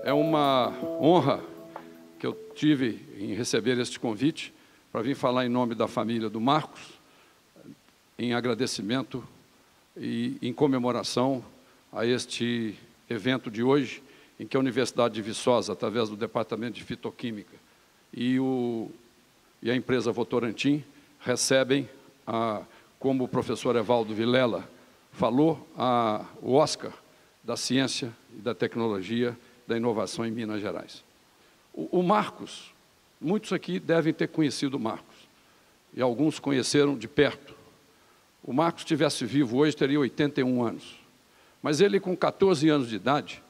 É uma honra que eu tive em receber este convite para vir falar em nome da família do Marcos, em agradecimento e em comemoração a este evento de hoje, em que a Universidade de Viçosa, através do Departamento de Fitoquímica e a empresa Votorantim, recebem, como o professor Evaldo Vilela falou, o Oscar da Ciência e da Tecnologia da Inovação em Minas Gerais. O Marcos, muitos aqui devem ter conhecido o Marcos, e alguns conheceram de perto. O Marcos, se estivesse vivo hoje, teria 81 anos. Mas ele, com 14 anos de idade,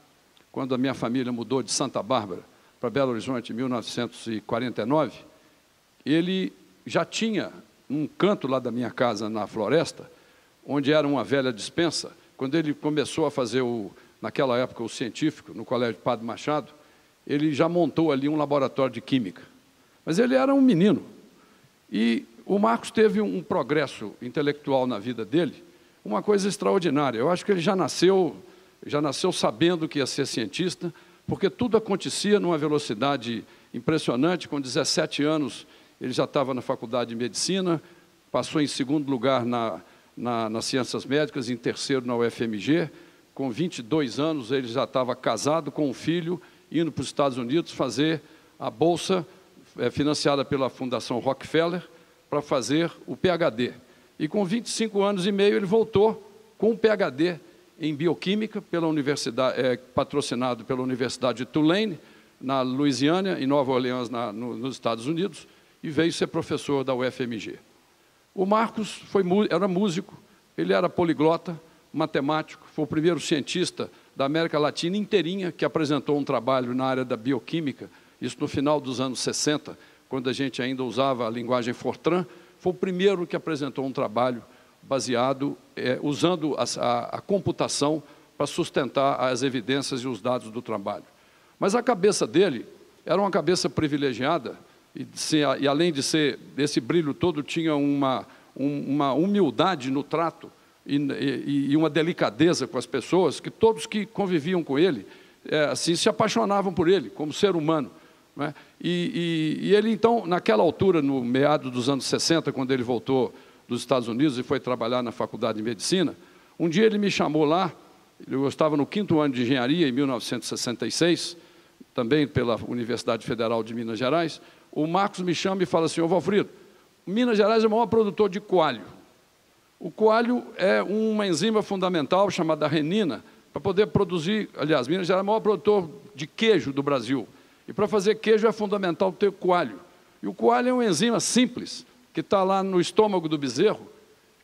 quando a minha família mudou de Santa Bárbara para Belo Horizonte em 1949, ele já tinha um canto lá da minha casa, na floresta, onde era uma velha despensa. Quando ele começou a fazer, naquela época, o científico, no Colégio Padre Machado, ele já montou ali um laboratório de química. Mas ele era um menino. E o Marcos teve um progresso intelectual na vida dele, uma coisa extraordinária. Eu acho que ele já nasceu sabendo que ia ser cientista, porque tudo acontecia numa velocidade impressionante. Com 17 anos, ele já estava na faculdade de medicina, passou em segundo lugar nas ciências médicas, em terceiro na UFMG. Com 22 anos, ele já estava casado com um filho, indo para os Estados Unidos fazer a bolsa financiada pela Fundação Rockefeller para fazer o PhD. E com 25 anos e meio, ele voltou com um PhD em bioquímica, pela universidade, patrocinado pela Universidade de Tulane, na Louisiana, em Nova Orleans, nos Estados Unidos, e veio ser professor da UFMG. O Marcos era músico, ele era poliglota, matemático, foi o primeiro cientista da América Latina inteirinha que apresentou um trabalho na área da bioquímica, isso no final dos anos 60, quando a gente ainda usava a linguagem Fortran. Foi o primeiro que apresentou um trabalho baseado, usando a computação para sustentar as evidências e os dados do trabalho. Mas a cabeça dele era uma cabeça privilegiada, e além de ser desse brilho todo, tinha uma humildade no trato e uma delicadeza com as pessoas, que todos que conviviam com ele assim, se apaixonavam por ele, como ser humano. Né? E ele, então, naquela altura, no meado dos anos 60, quando ele voltou dos Estados Unidos e foi trabalhar na Faculdade de Medicina, um dia ele me chamou lá, eu estava no 5º ano de Engenharia, em 1966, também pela Universidade Federal de Minas Gerais. O Marcos me chama e fala assim: ô Valfrido, Minas Gerais é o maior produtor de coalho. O coalho é uma enzima fundamental chamada renina, para poder produzir, aliás, Minas Gerais é o maior produtor de queijo do Brasil. E para fazer queijo é fundamental ter coalho. E o coalho é uma enzima simples, que está lá no estômago do bezerro,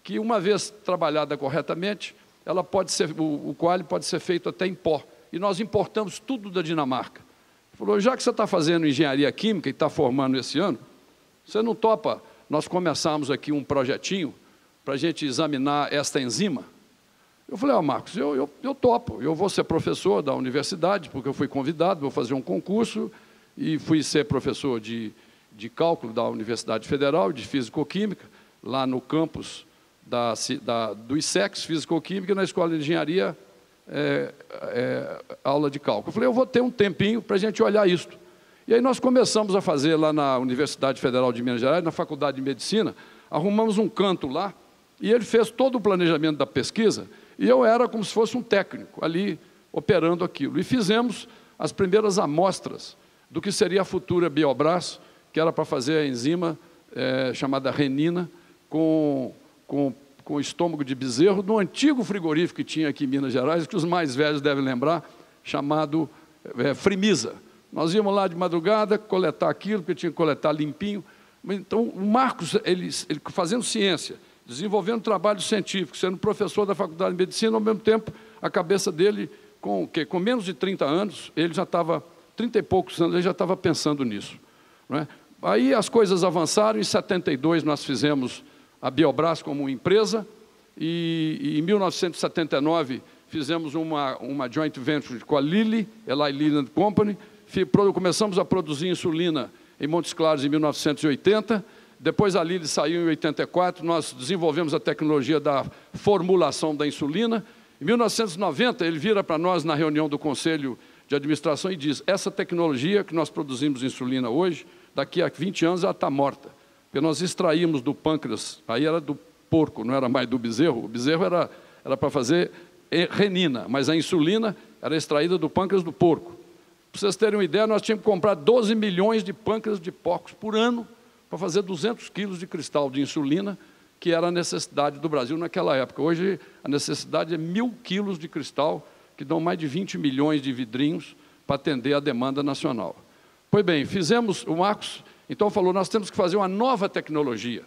que uma vez trabalhada corretamente, o coalho pode ser feito até em pó. E nós importamos tudo da Dinamarca. Ele falou: já que você está fazendo engenharia química e está formando esse ano, você não topa nós começarmos aqui um projetinho para a gente examinar esta enzima? Eu falei: ó, Marcos, eu topo, eu vou ser professor da universidade, porque eu fui convidado, vou fazer um concurso, e fui ser professor de cálculo da Universidade Federal, de Físico-Química, lá no campus do ISEX, Físico-Química, e na Escola de Engenharia, aula de cálculo. Eu falei: eu vou ter um tempinho para a gente olhar isso. E aí nós começamos a fazer lá na Universidade Federal de Minas Gerais, na Faculdade de Medicina, arrumamos um canto lá, e ele fez todo o planejamento da pesquisa, e eu era como se fosse um técnico ali, operando aquilo. E fizemos as primeiras amostras do que seria a futura Biobras, que era para fazer a enzima chamada renina, com estômago de bezerro, no antigo frigorífico que tinha aqui em Minas Gerais, que os mais velhos devem lembrar, chamado Frimisa. Nós íamos lá de madrugada coletar aquilo, porque tinha que coletar limpinho. Então, o Marcos, ele fazendo ciência, desenvolvendo trabalho científico, sendo professor da Faculdade de Medicina, ao mesmo tempo, a cabeça dele, com menos de 30 anos, ele já estava, 30 e poucos anos, ele já estava pensando nisso. Não é? Aí as coisas avançaram, em 72 nós fizemos a Biobras como empresa, e em 1979 fizemos uma joint venture com a Lilly, Eli Lilly Company, começamos a produzir insulina em Montes Claros em 1980, Depois a Lilly saiu em 84, nós desenvolvemos a tecnologia da formulação da insulina. Em 1990, ele vira para nós na reunião do Conselho de Administração e diz: essa tecnologia que nós produzimos insulina hoje, daqui a 20 anos ela está morta. Porque nós extraímos do pâncreas, aí era do porco, não era mais do bezerro. O bezerro era para fazer renina, mas a insulina era extraída do pâncreas do porco. Para vocês terem uma ideia, nós tínhamos que comprar 12 milhões de pâncreas de porcos por ano para fazer 200 quilos de cristal de insulina, que era a necessidade do Brasil naquela época. Hoje, a necessidade é 1.000 quilos de cristal, que dão mais de 20 milhões de vidrinhos para atender a demanda nacional. Pois bem, fizemos, o Marcos, então falou, nós temos que fazer uma nova tecnologia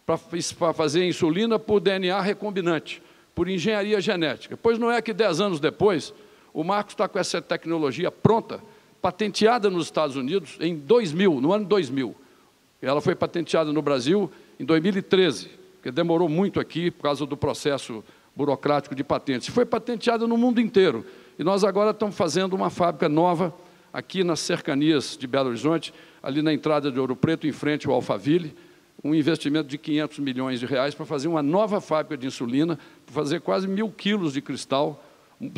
para fazer insulina por DNA recombinante, por engenharia genética. Pois não é que 10 anos depois, o Marcos está com essa tecnologia pronta, patenteada nos Estados Unidos em 2000, no ano 2000. Ela foi patenteada no Brasil em 2013, porque demorou muito aqui por causa do processo burocrático de patentes. Foi patenteada no mundo inteiro. E nós agora estamos fazendo uma fábrica nova aqui nas cercanias de Belo Horizonte, ali na entrada de Ouro Preto, em frente ao Alphaville, um investimento de 500 milhões de reais para fazer uma nova fábrica de insulina, para fazer quase 1.000 quilos de cristal,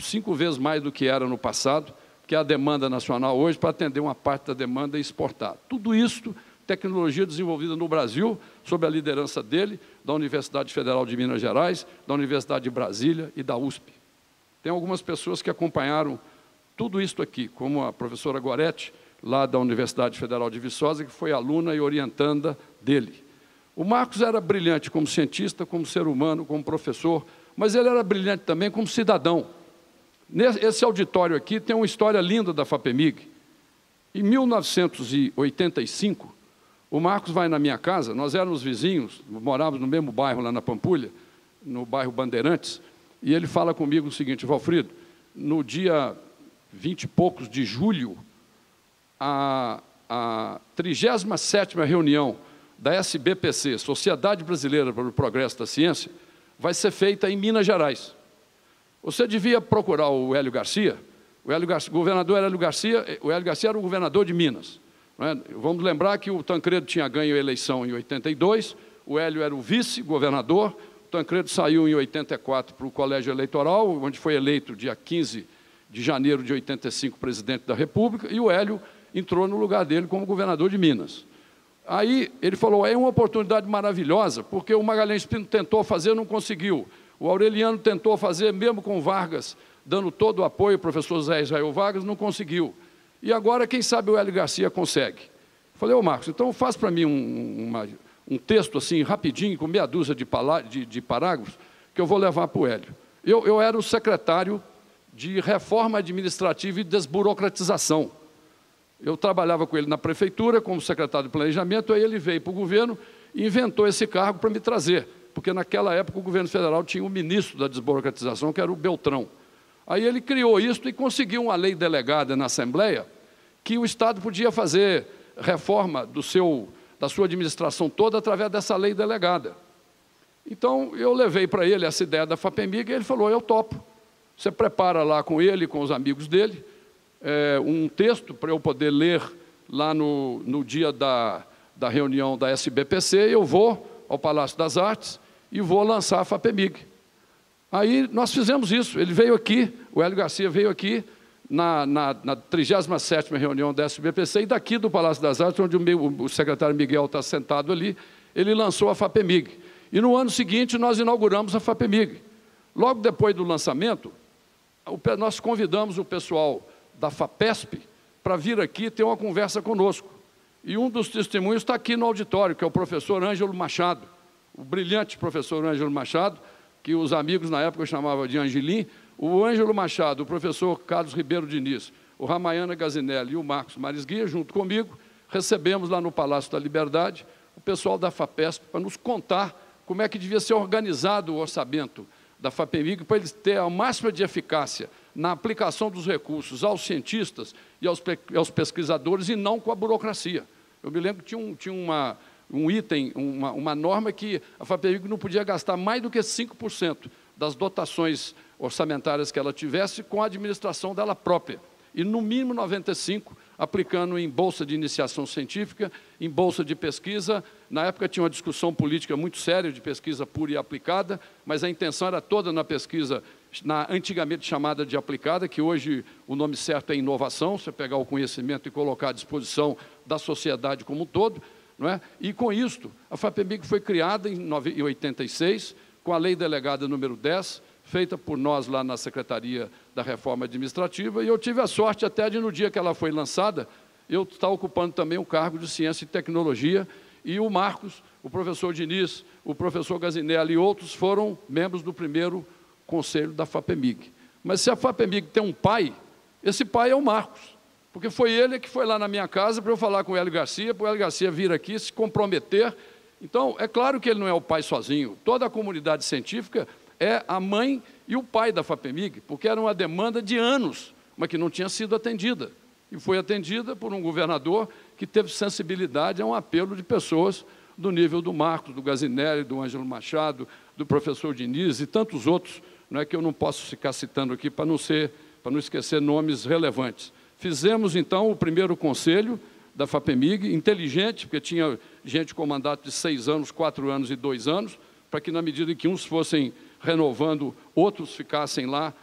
5 vezes mais do que era no passado, que é a demanda nacional hoje, para atender uma parte da demanda e exportar. Tudo isso, tecnologia desenvolvida no Brasil, sob a liderança dele, da Universidade Federal de Minas Gerais, da Universidade de Brasília e da USP. Tem algumas pessoas que acompanharam tudo isso aqui, como a professora Goretti, lá da Universidade Federal de Viçosa, que foi aluna e orientanda dele. O Marcos era brilhante como cientista, como ser humano, como professor, mas ele era brilhante também como cidadão. Esse auditório aqui tem uma história linda da FAPEMIG. Em 1985, o Marcos vai na minha casa, nós éramos vizinhos, morávamos no mesmo bairro lá na Pampulha, no bairro Bandeirantes, e ele fala comigo o seguinte: Valfrido, no dia 20 e poucos de julho, a 37ª reunião da SBPC, Sociedade Brasileira para o Progresso da Ciência, vai ser feita em Minas Gerais. Você devia procurar o Hélio Garcia, o governador Hélio Garcia, o Hélio Garcia era o governador de Minas. Não é? Vamos lembrar que o Tancredo tinha ganho a eleição em 82, o Hélio era o vice-governador, o Tancredo saiu em 84 para o colégio eleitoral, onde foi eleito dia 15 de janeiro de 85 presidente da República, e o Hélio entrou no lugar dele como governador de Minas. Aí ele falou, é uma oportunidade maravilhosa, porque o Magalhães Pinto tentou fazer, não conseguiu. O Aureliano tentou fazer, mesmo com Vargas, dando todo o apoio, o professor Zé Israel Vargas, não conseguiu. E agora, quem sabe, o Hélio Garcia consegue. Falei, ô Marcos, então faz para mim um texto assim, rapidinho, com meia dúzia de parágrafos, que eu vou levar para o Hélio. Eu era o secretário de Reforma Administrativa e Desburocratização. Eu trabalhava com ele na prefeitura, como secretário de Planejamento, aí ele veio para o governo e inventou esse cargo para me trazer, porque naquela época o governo federal tinha um ministro da desburocratização, que era o Beltrão. Aí ele criou isso e conseguiu uma lei delegada na Assembleia, que o Estado podia fazer reforma da sua administração toda através dessa lei delegada. Então, eu levei para ele essa ideia da FAPEMIG e ele falou, eu topo. Você prepara lá com ele, com os amigos dele, um texto para eu poder ler lá no dia da reunião da SBPC, eu vou ao Palácio das Artes e vou lançar a FAPEMIG. Aí nós fizemos isso, ele veio aqui, o Hélio Garcia veio aqui na 37ª reunião da SBPC, e daqui do Palácio das Artes, onde o secretário Miguel está sentado ali, ele lançou a FAPEMIG. E no ano seguinte nós inauguramos a FAPEMIG. Logo depois do lançamento, nós convidamos o pessoal da FAPESP para vir aqui ter uma conversa conosco. E um dos testemunhos está aqui no auditório, que é o professor Ângelo Machado, o brilhante professor Ângelo Machado, que os amigos na época chamavam de Angelim. O Ângelo Machado, o professor Carlos Ribeiro Diniz, o Ramayana Gazinelli e o Marcos Marisguia, junto comigo, recebemos lá no Palácio da Liberdade o pessoal da FAPESP para nos contar como é que devia ser organizado o orçamento da FAPEMIG para eles terem a máxima de eficácia na aplicação dos recursos aos cientistas e aos pesquisadores e não com a burocracia. Eu me lembro que tinha um item, uma norma que a FAPEMIG não podia gastar mais do que 5% das dotações orçamentárias que ela tivesse com a administração dela própria. E, no mínimo, 95% aplicando em bolsa de iniciação científica, em bolsa de pesquisa. Na época tinha uma discussão política muito séria de pesquisa pura e aplicada, mas a intenção era toda na pesquisa, antigamente chamada de aplicada, que hoje o nome certo é inovação, você pegar o conhecimento e colocar à disposição da sociedade como um todo, não é? E com isto, a FAPEMIG foi criada em 86, com a Lei Delegada número 10, feita por nós lá na Secretaria da Reforma Administrativa, e eu tive a sorte até de, no dia que ela foi lançada, eu estar ocupando também o cargo de Ciência e Tecnologia, e o Marcos, o professor Diniz, o professor Gazinelli e outros foram membros do primeiro conselho da FAPEMIG. Mas se a FAPEMIG tem um pai, esse pai é o Marcos, porque foi ele que foi lá na minha casa para eu falar com o Hélio Garcia, para o Hélio Garcia vir aqui se comprometer. Então, é claro que ele não é o pai sozinho, toda a comunidade científica é a mãe e o pai da FAPEMIG, porque era uma demanda de anos, mas que não tinha sido atendida. E foi atendida por um governador que teve sensibilidade a um apelo de pessoas do nível do Marcos, do Gazinelli, do Ângelo Machado, do professor Diniz e tantos outros, não é, que eu não posso ficar citando aqui para não esquecer nomes relevantes. Fizemos, então, o primeiro conselho da FAPEMIG, inteligente, porque tinha gente com mandato de 6 anos, 4 anos e 2 anos, para que, na medida em que uns fossem renovando, outros ficassem lá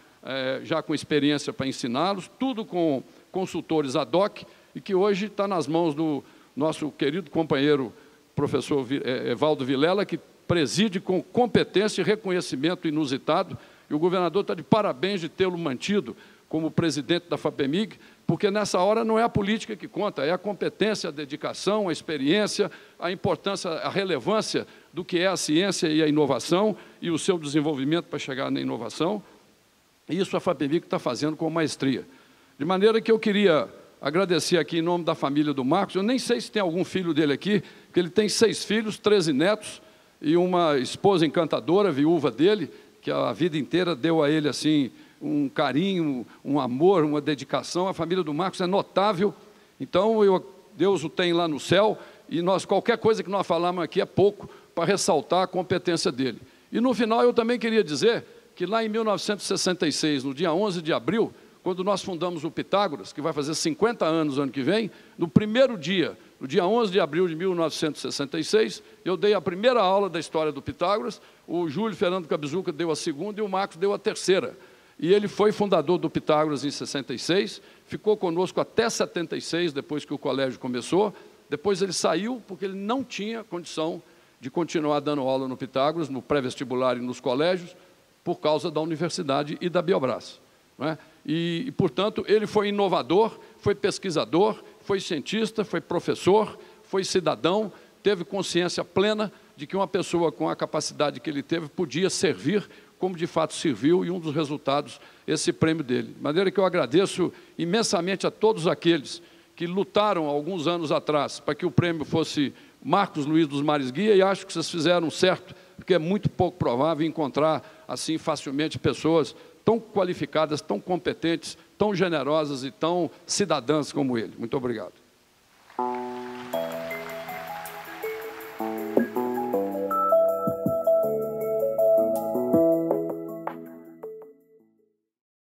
já com experiência para ensiná-los, tudo com consultores ad hoc, e que hoje está nas mãos do nosso querido companheiro professor Evaldo Vilela, que preside com competência e reconhecimento inusitado, e o governador está de parabéns de tê-lo mantido como presidente da FAPEMIG, porque nessa hora não é a política que conta, é a competência, a dedicação, a experiência, a importância, a relevância do que é a ciência e a inovação e o seu desenvolvimento para chegar na inovação. E isso a FAPEMIG está fazendo com maestria. De maneira que eu queria agradecer aqui em nome da família do Marcos. Eu nem sei se tem algum filho dele aqui, porque ele tem 6 filhos, 13 netos e uma esposa encantadora, viúva dele, que a vida inteira deu a ele assim um carinho, um amor, uma dedicação. A família do Marcos é notável. Então, Deus o tem lá no céu, e qualquer coisa que nós falamos aqui é pouco para ressaltar a competência dele. E, no final, eu também queria dizer que lá em 1966, no dia 11 de abril, quando nós fundamos o Pitágoras, que vai fazer 50 anos ano que vem, no primeiro dia, no dia 11 de abril de 1966, eu dei a primeira aula da história do Pitágoras, o Júlio Fernando Cabizuca deu a segunda e o Marcos deu a terceira. E ele foi fundador do Pitágoras em 66, ficou conosco até 76, depois que o colégio começou. Depois ele saiu porque ele não tinha condição de continuar dando aula no Pitágoras, no pré-vestibular e nos colégios, por causa da universidade e da Biobras, não é? E, portanto, ele foi inovador, foi pesquisador, foi cientista, foi professor, foi cidadão, teve consciência plena de que uma pessoa com a capacidade que ele teve podia servir como de fato serviu, e um dos resultados, esse prêmio dele. De maneira que eu agradeço imensamente a todos aqueles que lutaram alguns anos atrás para que o prêmio fosse Marcos Luiz dos Mares Guia, e acho que vocês fizeram certo, porque é muito pouco provável encontrar assim facilmente pessoas tão qualificadas, tão competentes, tão generosas e tão cidadãs como ele. Muito obrigado.